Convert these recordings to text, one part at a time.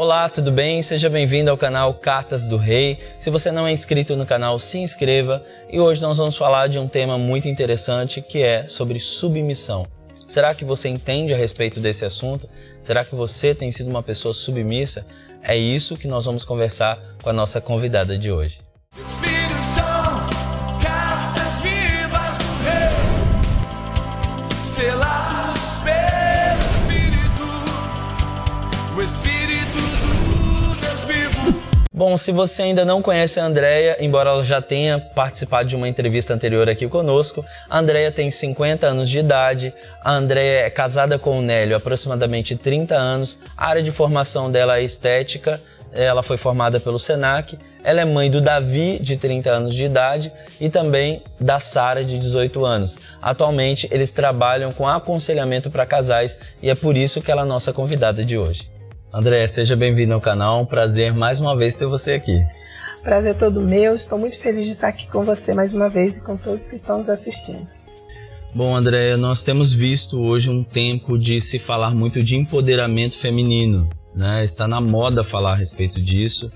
Olá, tudo bem? Seja bem-vindo ao canal Cartas do Rei. Se você não é inscrito no canal, se inscreva. E hoje nós vamos falar de um tema muito interessante que é sobre submissão. Será que você entende a respeito desse assunto? Será que você tem sido uma pessoa submissa? É isso que nós vamos conversar com a nossa convidada de hoje. Os filhos são cartas vivas do Rei, selados pelo Espírito, o Espírito do Deus vivo. Bom, se você ainda não conhece a Andréia, embora ela já tenha participado de uma entrevista anterior aqui conosco, a Andréia tem 50 anos de idade, a Andréia é casada com o Nélio há aproximadamente 30 anos, a área de formação dela é estética, ela foi formada pelo Senac, ela é mãe do Davi, de 30 anos de idade, e também da Sara, de 18 anos. Atualmente, eles trabalham com aconselhamento para casais e é por isso que ela é a nossa convidada de hoje. Andréia, seja bem-vinda ao canal, um prazer mais uma vez ter você aqui. Prazer todo meu, estou muito feliz de estar aqui com você mais uma vez e com todos que estão nos assistindo. Bom, Andréia, nós temos visto hoje um tempo de se falar muito de empoderamento feminino, né? Está na moda falar a respeito disso,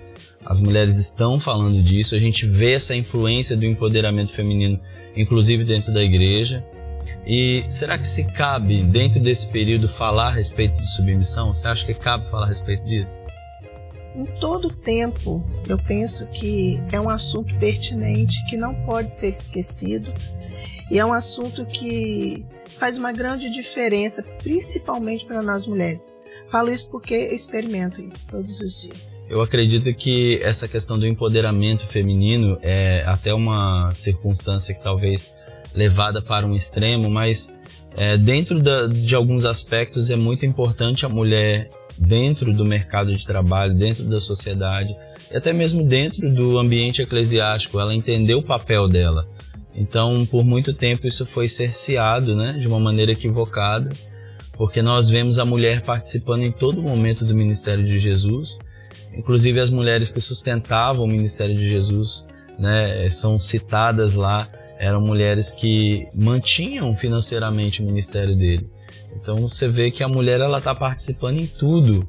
as mulheres estão falando disso, a gente vê essa influência do empoderamento feminino, inclusive dentro da igreja. E será que se cabe, dentro desse período, falar a respeito de submissão? Você acha que cabe falar a respeito disso? Em todo tempo, eu penso que é um assunto pertinente, que não pode ser esquecido, e é um assunto que faz uma grande diferença, principalmente para nós mulheres. Falo isso porque eu experimento isso todos os dias. Eu acredito que essa questão do empoderamento feminino é até uma circunstância que talvez levada para um extremo, mas dentro de alguns aspectos é muito importante a mulher dentro do mercado de trabalho, dentro da sociedade e até mesmo dentro do ambiente eclesiástico, ela entender o papel dela. Então, por muito tempo isso foi cerceado, né, de uma maneira equivocada, porque nós vemos a mulher participando em todo momento do ministério de Jesus, inclusive as mulheres que sustentavam o ministério de Jesus, né, são citadas lá, eram mulheres que mantinham financeiramente o ministério dele. Então você vê que a mulher ela está participando em tudo,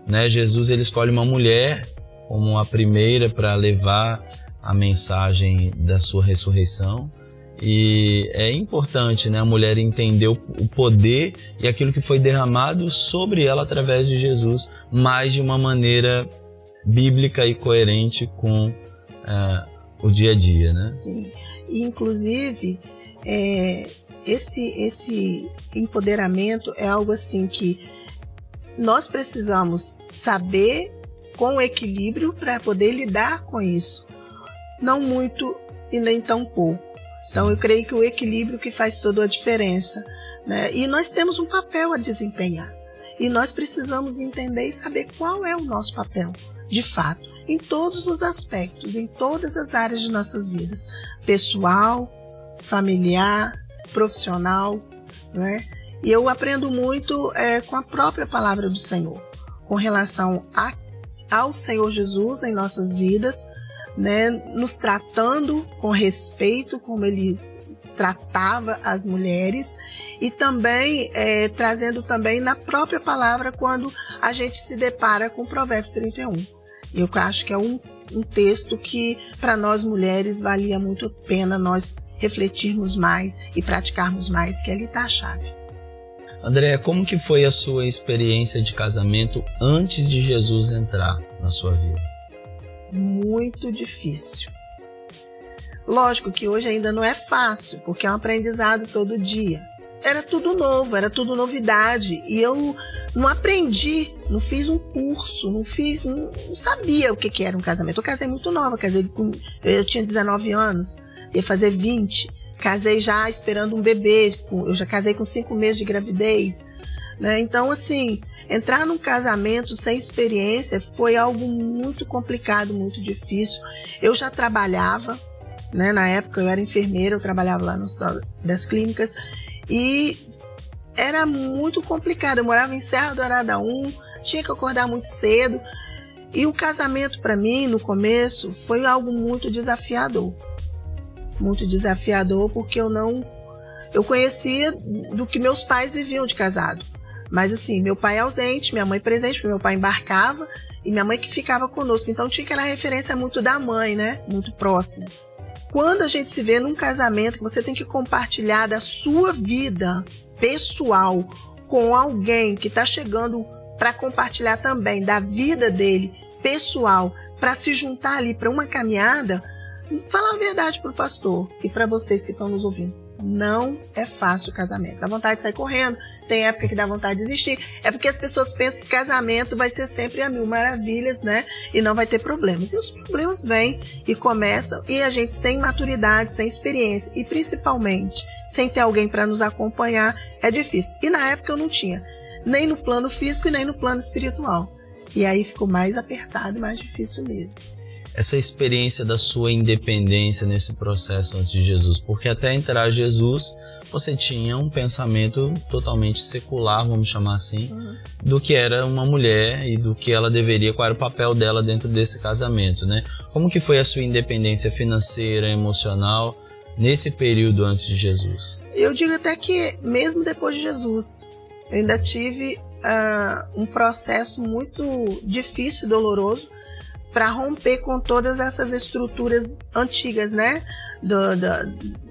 né? Jesus ele escolhe uma mulher como a primeira para levar a mensagem da sua ressurreição. E é importante, né, a mulher entender o poder e aquilo que foi derramado sobre ela através de Jesus, mas de uma maneira bíblica e coerente com o dia a dia, né? Sim. E, inclusive, esse empoderamento é algo assim que nós precisamos saber com equilíbrio para poder lidar com isso. Não muito e nem tão pouco. Então, eu creio que o equilíbrio que faz toda a diferença, né? E nós temos um papel a desempenhar. E nós precisamos entender e saber qual é o nosso papel, de fato, em todos os aspectos, em todas as áreas de nossas vidas, pessoal, familiar, profissional, né? E eu aprendo muito com a própria palavra do Senhor, com relação ao Senhor Jesus em nossas vidas, né? Nos tratando com respeito, como Ele tratava as mulheres, e também trazendo também na própria palavra quando a gente se depara com Provérbios 31. Eu acho que é um texto que, para nós mulheres, valia muito a pena nós refletirmos mais e praticarmos mais, que ali está a chave. Andréia, como que foi a sua experiência de casamento antes de Jesus entrar na sua vida? Muito difícil. Lógico que hoje ainda não é fácil, porque é um aprendizado todo dia. Era tudo novo, era tudo novidade, e eu não aprendi, não fiz um curso, não sabia o que era um casamento. Eu casei muito nova, eu tinha 19 anos, ia fazer 20, casei já esperando um bebê, eu já casei com 5 meses de gravidez, né? Então, assim, entrar num casamento sem experiência foi algo muito complicado, muito difícil. Eu já trabalhava, né? Na época eu era enfermeira, eu trabalhava lá no Hospital das Clínicas, e era muito complicado. Eu morava em Serra Dourada 1, tinha que acordar muito cedo. E o casamento, para mim, no começo, foi algo muito desafiador. Muito desafiador, porque eu conhecia do que meus pais viviam de casado. Mas assim, meu pai ausente, minha mãe presente, porque meu pai embarcava, E minha mãe que ficava conosco, então tinha aquela referência muito da mãe, né? Muito próxima. Quando a gente se vê num casamento que você tem que compartilhar da sua vida pessoal com alguém que está chegando para compartilhar também da vida dele pessoal, para se juntar ali para uma caminhada, falar a verdade para o pastor e para vocês que estão nos ouvindo. Não é fácil o casamento. Dá vontade de sair correndo, tem época que dá vontade de desistir. É porque as pessoas pensam que casamento vai ser sempre a mil maravilhas, né? E não vai ter problemas. E os problemas vêm e começam, e a gente sem maturidade, sem experiência, e principalmente sem ter alguém para nos acompanhar, é difícil. E na época eu não tinha, nem no plano físico e nem no plano espiritual. E aí ficou mais apertado e mais difícil mesmo. Essa experiência da sua independência nesse processo antes de Jesus, porque até entrar Jesus, você tinha um pensamento totalmente secular, vamos chamar assim, do que era uma mulher e do que ela deveria, qual era o papel dela dentro desse casamento, né? Como que foi a sua independência financeira, emocional, nesse período antes de Jesus? Eu digo até que mesmo depois de Jesus, eu ainda tive um processo muito difícil e doloroso para romper com todas essas estruturas antigas, né?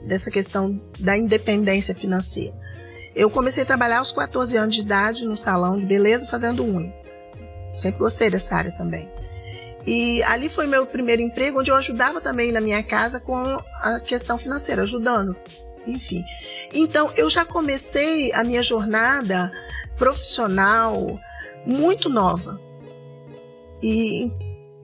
Dessa questão da independência financeira. Eu comecei a trabalhar aos 14 anos de idade no salão de beleza fazendo unha. Sempre gostei dessa área também. E ali foi meu primeiro emprego, onde eu ajudava também na minha casa com a questão financeira, ajudando, enfim. Então eu já comecei a minha jornada profissional muito nova. E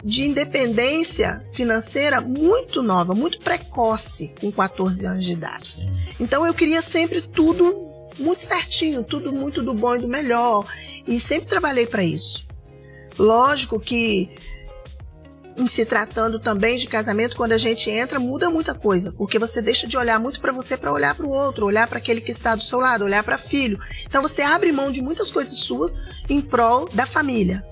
de independência financeira muito nova, muito precoce, com 14 anos de idade. Então eu queria sempre tudo muito certinho, tudo muito do bom e do melhor, e sempre trabalhei para isso. Lógico que, em se tratando também de casamento, quando a gente entra, muda muita coisa, porque você deixa de olhar muito para você para olhar para o outro, olhar para aquele que está do seu lado, olhar para filho. Então você abre mão de muitas coisas suas em prol da família.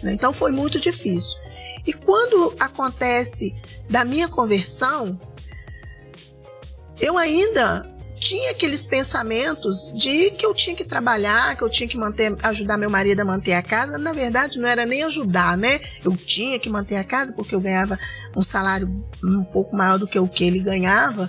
Então foi muito difícil. E quando acontece da minha conversão, eu ainda tinha aqueles pensamentos de que eu tinha que trabalhar, que eu tinha que ajudar meu marido a manter a casa. Na verdade, não era nem ajudar, né? Eu tinha que manter a casa porque eu ganhava um salário um pouco maior do que o que ele ganhava.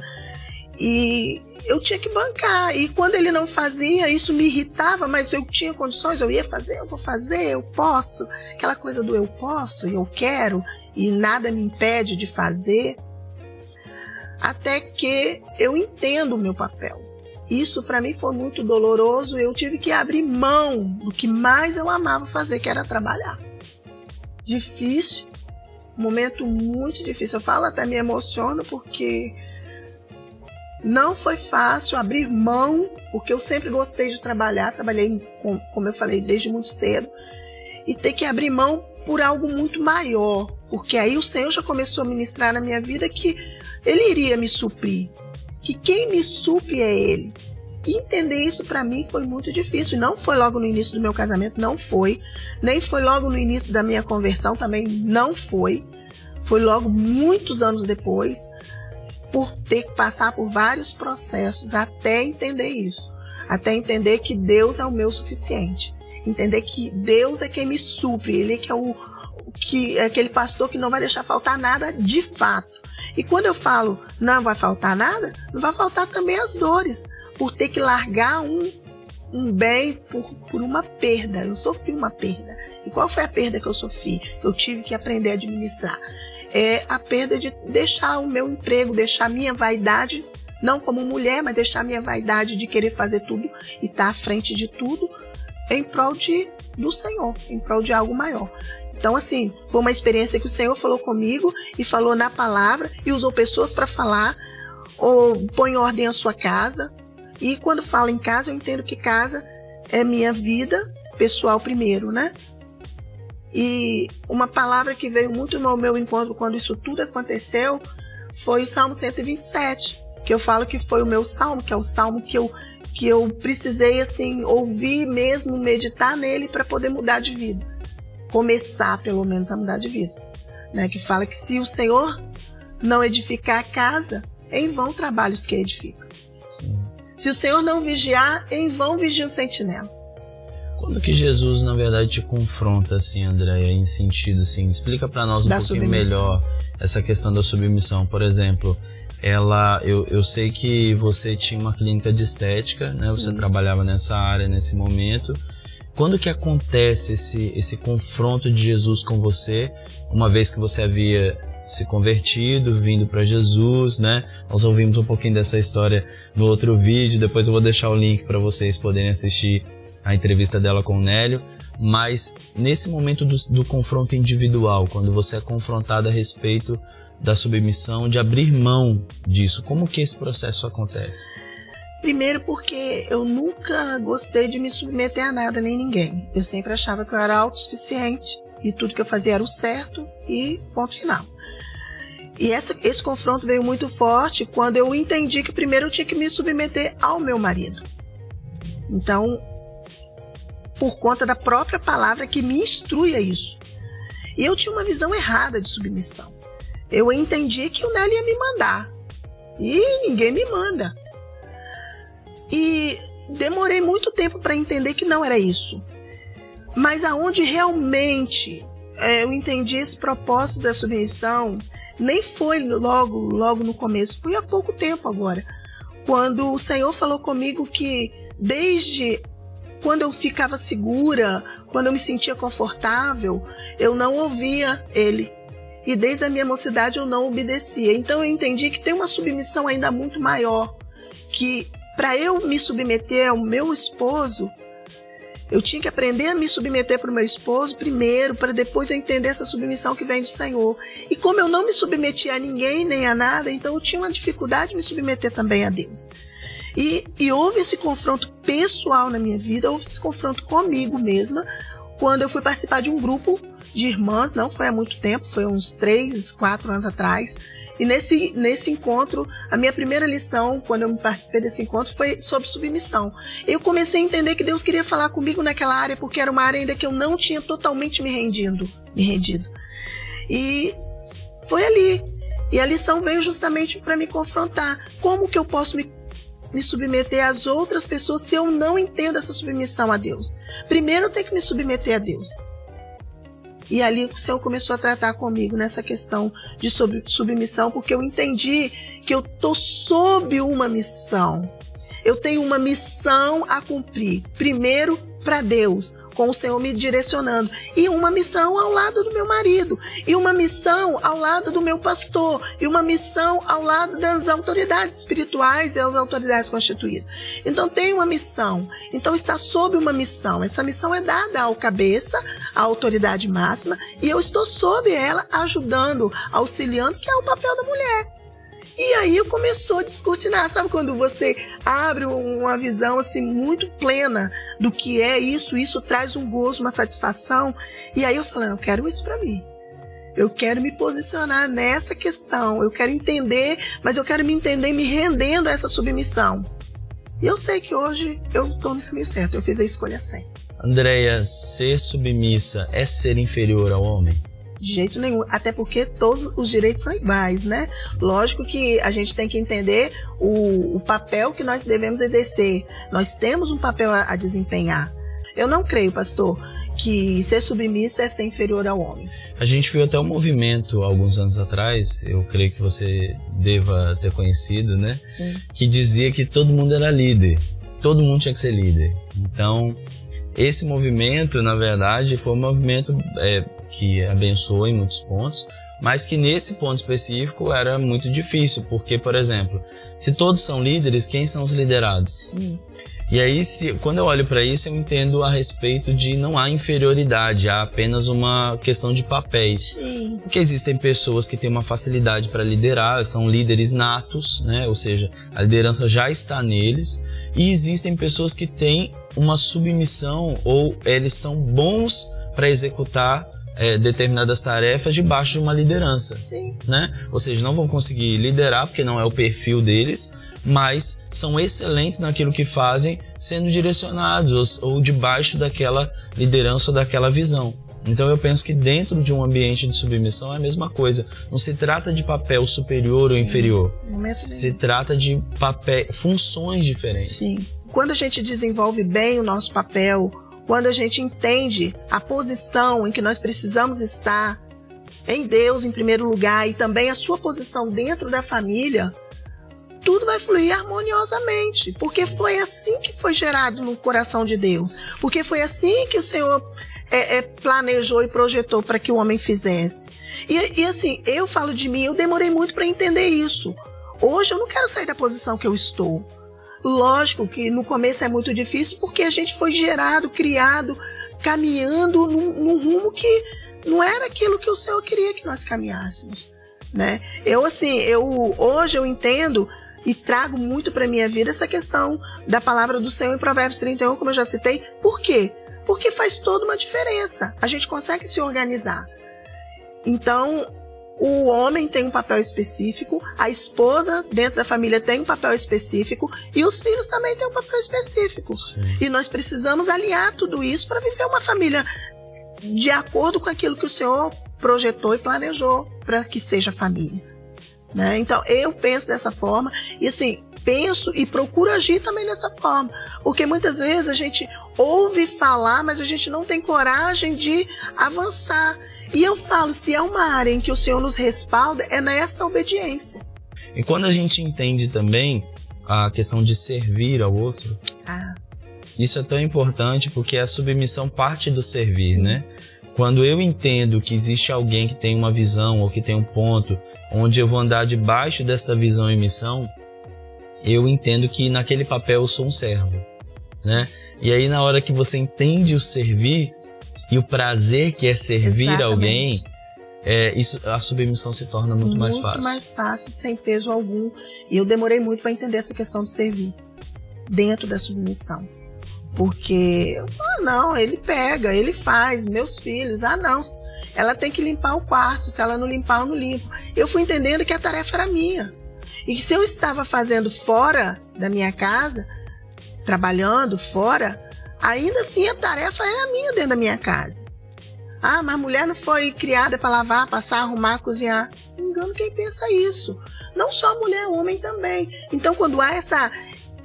E eu tinha que bancar. E quando ele não fazia, isso me irritava, mas eu tinha condições, eu ia fazer, eu vou fazer, eu posso. Aquela coisa do eu posso, eu quero, e nada me impede de fazer. Até que eu entendo o meu papel. Isso para mim foi muito doloroso, eu tive que abrir mão do que mais eu amava fazer, que era trabalhar. Difícil, um momento muito difícil. Eu falo, até me emociono, porque não foi fácil abrir mão, porque eu sempre gostei de trabalhar, trabalhei, como eu falei, desde muito cedo, e ter que abrir mão por algo muito maior, porque aí o Senhor já começou a ministrar na minha vida que Ele iria me suprir, que quem me supre é Ele. E entender isso para mim foi muito difícil, e não foi logo no início do meu casamento, não foi, nem foi logo no início da minha conversão, também não foi logo muitos anos depois, por ter que passar por vários processos até entender isso. Até entender que Deus é o meu suficiente. Entender que Deus é quem me supre. Ele que é aquele pastor que não vai deixar faltar nada de fato. E quando eu falo não vai faltar nada, não vai faltar também as dores. Por ter que largar um bem por uma perda. Eu sofri uma perda. E qual foi a perda que eu sofri? Que eu tive que aprender a administrar. É a perda de deixar o meu emprego, deixar a minha vaidade, não como mulher, mas deixar a minha vaidade de querer fazer tudo e estar à frente de tudo, em prol do Senhor, em prol de algo maior. Então, assim, foi uma experiência que o Senhor falou comigo e falou na palavra e usou pessoas para falar, ou põe em ordem a sua casa. E quando falo em casa, eu entendo que casa é minha vida pessoal primeiro, né? E uma palavra que veio muito no meu encontro quando isso tudo aconteceu foi o Salmo 127, que eu falo que foi o meu salmo, que é o salmo que eu precisei assim ouvir mesmo, meditar nele para poder mudar de vida. Começar pelo menos a mudar de vida, né? Que fala que se o Senhor não edificar a casa, em vão trabalha os que edificam. Sim. Se o Senhor não vigiar, em vão vigia o sentinela. Quando que Jesus, na verdade, te confronta, assim, Andréia, em sentido, assim, explica para nós um pouquinho melhor essa questão da submissão. Por exemplo, eu sei que você tinha uma clínica de estética, né? Você trabalhava nessa área nesse momento. Quando que acontece esse confronto de Jesus com você, uma vez que você havia se convertido, vindo para Jesus, né? Nós ouvimos um pouquinho dessa história no outro vídeo, depois eu vou deixar o link para vocês poderem assistir a entrevista dela com o Nélio. Mas nesse momento do confronto individual, quando você é confrontado a respeito da submissão, de abrir mão disso, como que esse processo acontece? Primeiro porque eu nunca gostei de me submeter a nada nem ninguém. Eu sempre achava que eu era autossuficiente e tudo que eu fazia era o certo e ponto final. E esse confronto veio muito forte quando eu entendi que primeiro eu tinha que me submeter ao meu marido. Então, por conta da própria palavra que me instrui a isso. E eu tinha uma visão errada de submissão. Eu entendi que o Nélio ia me mandar. E ninguém me manda. E demorei muito tempo para entender que não era isso. Mas aonde realmente eu entendi esse propósito da submissão, nem foi logo no começo, foi há pouco tempo agora. Quando o Senhor falou comigo que desde quando eu ficava segura, quando eu me sentia confortável, eu não ouvia Ele. E desde a minha mocidade eu não obedecia. Então eu entendi que tem uma submissão ainda muito maior, que para eu me submeter ao meu esposo, eu tinha que aprender a me submeter para o meu esposo primeiro, para depois eu entender essa submissão que vem do Senhor. E como eu não me submetia a ninguém, nem a nada, então eu tinha uma dificuldade de me submeter também a Deus. E houve esse confronto pessoal na minha vida, houve esse confronto comigo mesma, quando eu fui participar de um grupo de irmãs, não foi há muito tempo, foi uns 3, 4 anos atrás. E nesse encontro, a minha primeira lição, quando eu me participei desse encontro, foi sobre submissão. Eu comecei a entender que Deus queria falar comigo naquela área, porque era uma área ainda que eu não tinha totalmente me rendido. E foi ali. E a lição veio justamente para me confrontar. Como que eu posso me submeter às outras pessoas se eu não entendo essa submissão a Deus? Primeiro eu tenho que me submeter a Deus. E ali o Senhor começou a tratar comigo nessa questão de submissão, porque eu entendi que eu estou sob uma missão. Eu tenho uma missão a cumprir. Primeiro para Deus, com o Senhor me direcionando. E uma missão ao lado do meu marido. E uma missão ao lado do meu pastor. E uma missão ao lado das autoridades espirituais e as autoridades constituídas. Então tem uma missão. Então está sob uma missão. Essa missão é dada ao cabeça, à autoridade máxima. E eu estou sob ela, ajudando, auxiliando, que é o papel da mulher. E aí começou a descortinar, sabe quando você abre uma visão assim muito plena do que é isso traz um gozo, uma satisfação. E aí eu falei, eu quero isso para mim. Eu quero me posicionar nessa questão, eu quero entender, mas eu quero me entender me rendendo a essa submissão. E eu sei que hoje eu estou no caminho certo, eu fiz a escolha certa. Andréia, ser submissa é ser inferior ao homem? De jeito nenhum, até porque todos os direitos são iguais, né? Lógico que a gente tem que entender o papel que nós devemos exercer. Nós temos um papel a desempenhar. Eu não creio, pastor, que ser submissa é ser inferior ao homem. A gente viu até um movimento alguns anos atrás, eu creio que você deva ter conhecido, né? Sim. Que dizia que todo mundo era líder, todo mundo tinha que ser líder. Então, esse movimento, na verdade, foi um movimento que abençoou em muitos pontos, mas que nesse ponto específico era muito difícil, porque, por exemplo, se todos são líderes, quem são os liderados? Sim. E aí, quando eu olho para isso, eu entendo a respeito de não há inferioridade, há apenas uma questão de papéis. Sim. Porque existem pessoas que têm uma facilidade para liderar, são líderes natos, né? Ou seja, a liderança já está neles, e existem pessoas que têm uma submissão ou eles são bons para executar determinadas tarefas debaixo de uma liderança. Sim. Né? Ou seja, não vão conseguir liderar porque não é o perfil deles, mas são excelentes naquilo que fazem, sendo direcionados ou debaixo daquela liderança ou daquela visão. Então eu penso que dentro de um ambiente de submissão é a mesma coisa. Não se trata de papel superior ou inferior. Se trata de funções diferentes. Sim. Quando a gente desenvolve bem o nosso papel quando a gente entende a posição em que nós precisamos estar em Deus em primeiro lugar e também a sua posição dentro da família, tudo vai fluir harmoniosamente, porque foi assim que foi gerado no coração de Deus, porque foi assim que o Senhor planejou e projetou para que o homem fizesse. E assim, eu falo de mim, eu demorei muito para entender isso. Hoje eu não quero sair da posição que eu estou. Lógico que no começo é muito difícil, porque a gente foi gerado, criado, caminhando num rumo que não era aquilo que o Senhor queria que nós caminhássemos, né? Hoje eu entendo e trago muito para minha vida essa questão da palavra do Senhor em Provérbios 31, como eu já citei. Por quê? Porque faz toda uma diferença. A gente consegue se organizar. Então, o homem tem um papel específico, a esposa dentro da família tem um papel específico e os filhos também têm um papel específico. Sim. E nós precisamos alinhar tudo isso para viver uma família de acordo com aquilo que o Senhor projetou e planejou para que seja família, né? Então, eu penso dessa forma e assim, penso e procuro agir também dessa forma, porque muitas vezes a gente ouve falar, mas a gente não tem coragem de avançar. E eu falo, se é uma área em que o Senhor nos respalda, é nessa obediência. E quando a gente entende também a questão de servir ao outro, isso é tão importante, porque a submissão parte do servir, né? Quando eu entendo que existe alguém que tem uma visão ou que tem um ponto onde eu vou andar debaixo dessa visão e missão, eu entendo que naquele papel eu sou um servo, né? E aí na hora que você entende o servir e o prazer que é servir alguém, a submissão se torna muito mais fácil. Muito mais fácil, sem peso algum. E eu demorei muito para entender essa questão de servir dentro da submissão. Porque, não, ele pega, ele faz, meus filhos, não, ela tem que limpar o quarto, se ela não limpar, eu não limpo. Eu fui entendendo que a tarefa era minha. E que se eu estava fazendo fora da minha casa, trabalhando fora, ainda assim a tarefa era minha dentro da minha casa. Mas a mulher não foi criada para lavar, passar, arrumar, cozinhar. Não engano quem pensa isso. Não só a mulher, o homem também. Então, quando há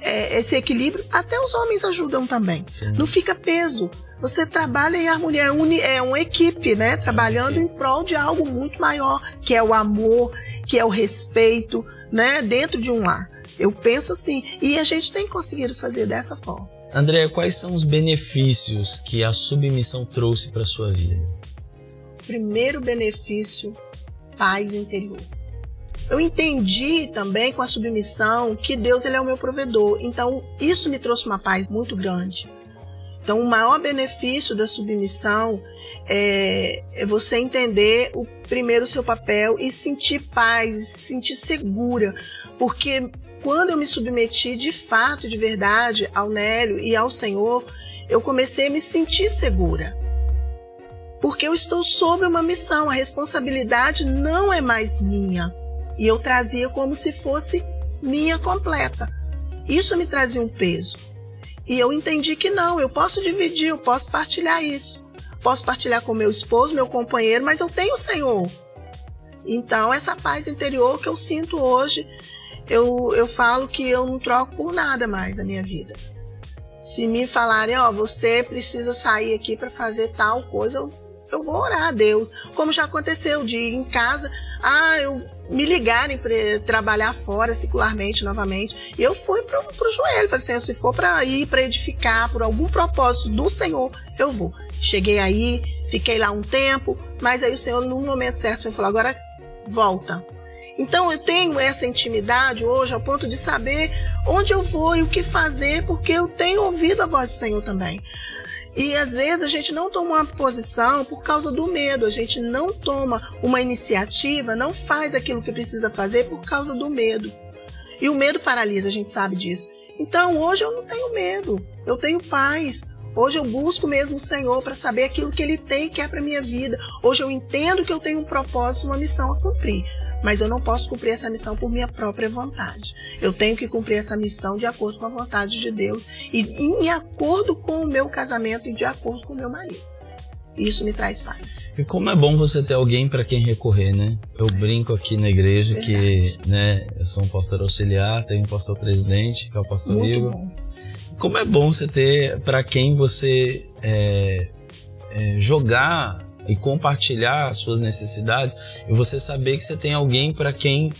esse equilíbrio, até os homens ajudam também. Sim. Não fica peso. Você trabalha e a mulher é uma equipe, né? Trabalhando em prol de algo muito maior, que é o amor, que é o respeito, né? Dentro de um lar. Eu penso assim. E a gente tem conseguido fazer dessa forma. Andréa, quais são os benefícios que a submissão trouxe para a sua vida? Primeiro benefício, paz interior. Eu entendi também com a submissão que Deus ele é o meu provedor. Então, isso me trouxe uma paz muito grande. Então, o maior benefício da submissão é você entender primeiro o seu papel e sentir paz, se sentir segura. Porque quando eu me submeti de fato, de verdade, ao Nélio e ao Senhor, eu comecei a me sentir segura. Porque eu estou sob uma missão, a responsabilidade não é mais minha. E eu trazia como se fosse minha completa. Isso me trazia um peso. E eu entendi que não, eu posso dividir, eu posso partilhar isso. Posso partilhar com meu esposo, meu companheiro, mas eu tenho o Senhor. Então, essa paz interior que eu sinto hoje, eu falo que eu não troco por nada mais na minha vida. Se me falarem, você precisa sair aqui para fazer tal coisa, eu vou orar a Deus. Como já aconteceu de ir em casa, me ligarem para trabalhar fora secularmente novamente. E eu fui pro joelho, falei assim, se for para ir, para edificar, por algum propósito do Senhor, eu vou. Cheguei aí, fiquei lá um tempo, mas aí o Senhor, num momento certo, falou, agora volta. Então eu tenho essa intimidade hoje ao ponto de saber onde eu vou e o que fazer, porque eu tenho ouvido a voz do Senhor também. E às vezes a gente não toma uma posição por causa do medo, a gente não toma uma iniciativa, não faz aquilo que precisa fazer por causa do medo. E o medo paralisa, a gente sabe disso. Então hoje eu não tenho medo, eu tenho paz. Hoje eu busco mesmo o Senhor para saber aquilo que Ele tem e quer para a minha vida. Hoje eu entendo que eu tenho um propósito, uma missão a cumprir. Mas eu não posso cumprir essa missão por minha própria vontade. Eu tenho que cumprir essa missão de acordo com a vontade de Deus e em acordo com o meu casamento e de acordo com o meu marido. Isso me traz paz. E como é bom você ter alguém para quem recorrer, né? Eu brinco aqui na igreja que, né, eu sou um pastor auxiliar, tenho um pastor presidente, que é o pastor Igor. Como é bom você ter para quem você jogar e compartilhar as suas necessidades, e você saber que você tem alguém para quem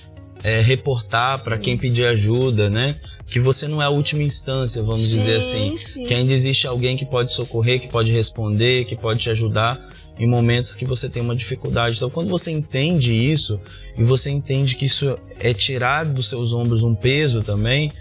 reportar, para quem pedir ajuda, né? Que você não é a última instância, vamos dizer assim. Sim. Que ainda existe alguém que pode socorrer, que pode responder, que pode te ajudar em momentos que você tem uma dificuldade. Então, quando você entende isso, e você entende que isso é tirar dos seus ombros um peso também,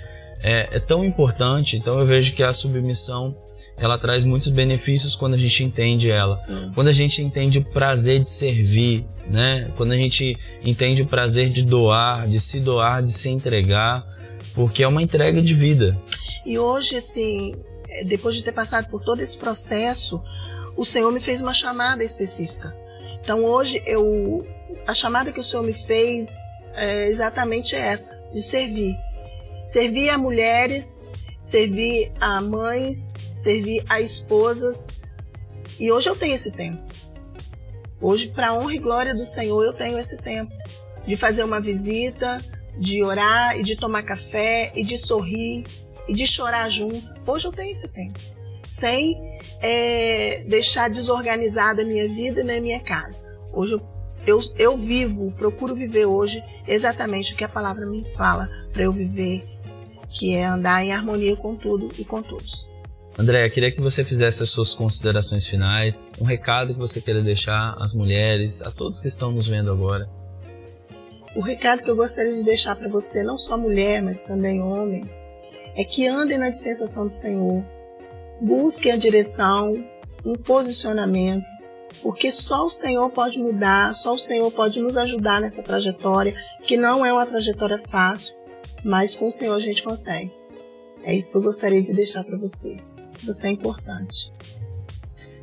é tão importante. Então, eu vejo que a submissão, ela traz muitos benefícios quando a gente entende ela. Quando a gente entende o prazer de servir, né? Quando a gente entende o prazer de doar, de se entregar, porque é uma entrega de vida. E hoje, assim, depois de ter passado por todo esse processo, o Senhor me fez uma chamada específica. Então hoje, a chamada que o Senhor me fez é exatamente essa, de servir. Servir a mulheres, servir a mães, servir a esposas. E hoje eu tenho esse tempo. Hoje, para a honra e glória do Senhor, eu tenho esse tempo de fazer uma visita, de orar e de tomar café e de sorrir e de chorar junto. Hoje eu tenho esse tempo, sem deixar desorganizada a minha vida nem a minha casa. Hoje eu procuro viver hoje exatamente o que a palavra me fala para eu viver, que é andar em harmonia com tudo e com todos. Andréia, queria que você fizesse as suas considerações finais, um recado que você queira deixar às mulheres, a todos que estão nos vendo agora. O recado que eu gostaria de deixar para você, não só mulher, mas também homens, é que andem na dispensação do Senhor, busquem a direção, um posicionamento, porque só o Senhor pode mudar, só o Senhor pode nos ajudar nessa trajetória, que não é uma trajetória fácil, mas com o Senhor a gente consegue. É isso que eu gostaria de deixar para você. Você é importante.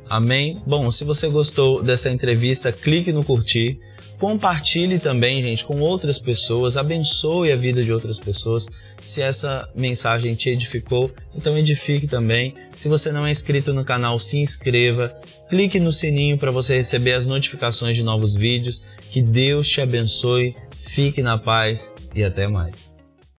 Amém? Bom, se você gostou dessa entrevista, clique no curtir. Compartilhe também, gente, com outras pessoas, abençoe a vida de outras pessoas. Se essa mensagem te edificou, então edifique também. Se você não é inscrito no canal, se inscreva. Clique no sininho para você receber as notificações de novos vídeos. Que Deus te abençoe, fique na paz e até mais.